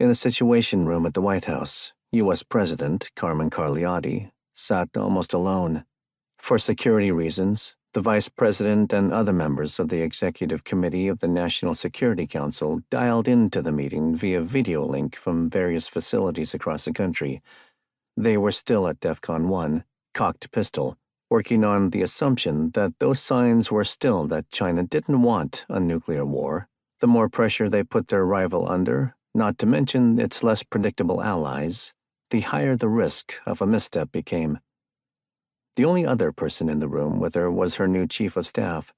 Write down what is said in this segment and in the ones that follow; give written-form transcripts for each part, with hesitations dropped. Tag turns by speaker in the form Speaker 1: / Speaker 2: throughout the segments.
Speaker 1: In the Situation Room at the White House, U.S. President Carmen Carliotti sat almost alone. For security reasons, the Vice President and other members of the Executive Committee of the National Security Council dialed into the meeting via video link from various facilities across the country. They were still at DEFCON 1, cocked pistol, working on the assumption that those signs were still that China didn't want a nuclear war. The more pressure they put their rival under, not to mention its less predictable allies, the higher the risk of a misstep became. The only other person in the room with her was her new Chief of Staff.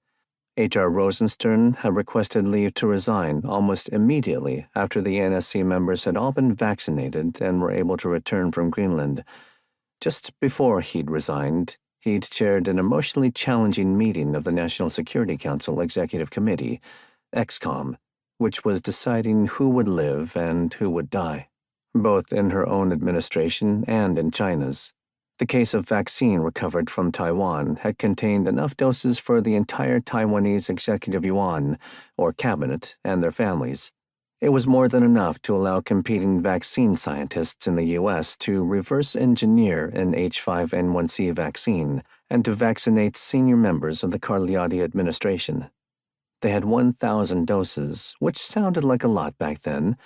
Speaker 1: H.R. Rosenstern had requested leave to resign almost immediately after the NSC members had all been vaccinated and were able to return from Greenland. Just before he'd resigned, he'd chaired an emotionally challenging meeting of the National Security Council Executive Committee, XCOM, which was deciding who would live and who would die, both in her own administration and in China's. The case of vaccine recovered from Taiwan had contained enough doses for the entire Taiwanese executive yuan, or cabinet, and their families. It was more than enough to allow competing vaccine scientists in the U.S. to reverse engineer an H5N1C vaccine and to vaccinate senior members of the Carliotti administration. They had 1,000 doses, which sounded like a lot back then,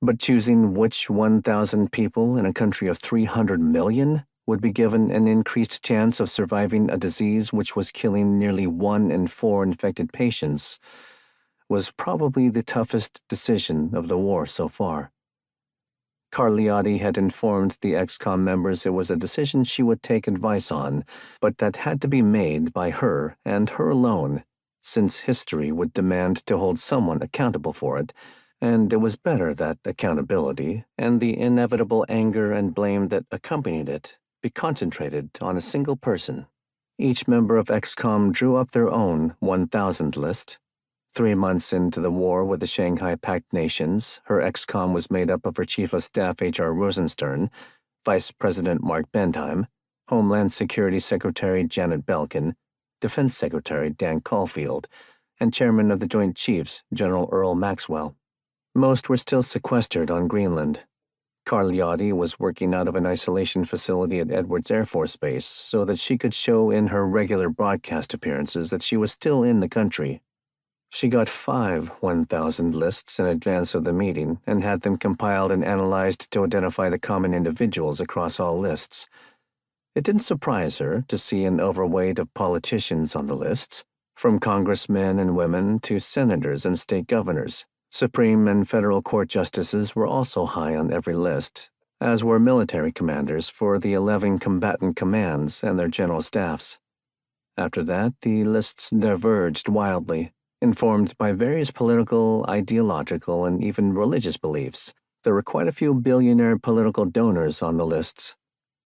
Speaker 1: but choosing which 1,000 people in a country of 300 million would be given an increased chance of surviving a disease which was killing nearly 1 in 4 infected patients was probably the toughest decision of the war so far. Carliotti had informed the XCOM members it was a decision she would take advice on, but that had to be made by her and her alone, since history would demand to hold someone accountable for it, and it was better that accountability and the inevitable anger and blame that accompanied it be concentrated on a single person. Each member of XCOM drew up their own 1,000 list. 3 months into the war with the Shanghai Pact Nations, her XCOM was made up of her Chief of Staff H.R. Rosenstern, Vice President Mark Bentheim, Homeland Security Secretary Janet Belkin, Defense Secretary Dan Caulfield, and Chairman of the Joint Chiefs General Earl Maxwell. Most were still sequestered on Greenland. Carliotti was working out of an isolation facility at Edwards Air Force Base so that she could show in her regular broadcast appearances that she was still in the country. She got 5 1,000 lists in advance of the meeting and had them compiled and analyzed to identify the common individuals across all lists. It didn't surprise her to see an overweight of politicians on the lists, from congressmen and women to senators and state governors. Supreme and federal court justices were also high on every list, as were military commanders for the 11 combatant commands and their general staffs. After that, the lists diverged wildly, informed by various political, ideological, and even religious beliefs. There were quite a few billionaire political donors on the lists,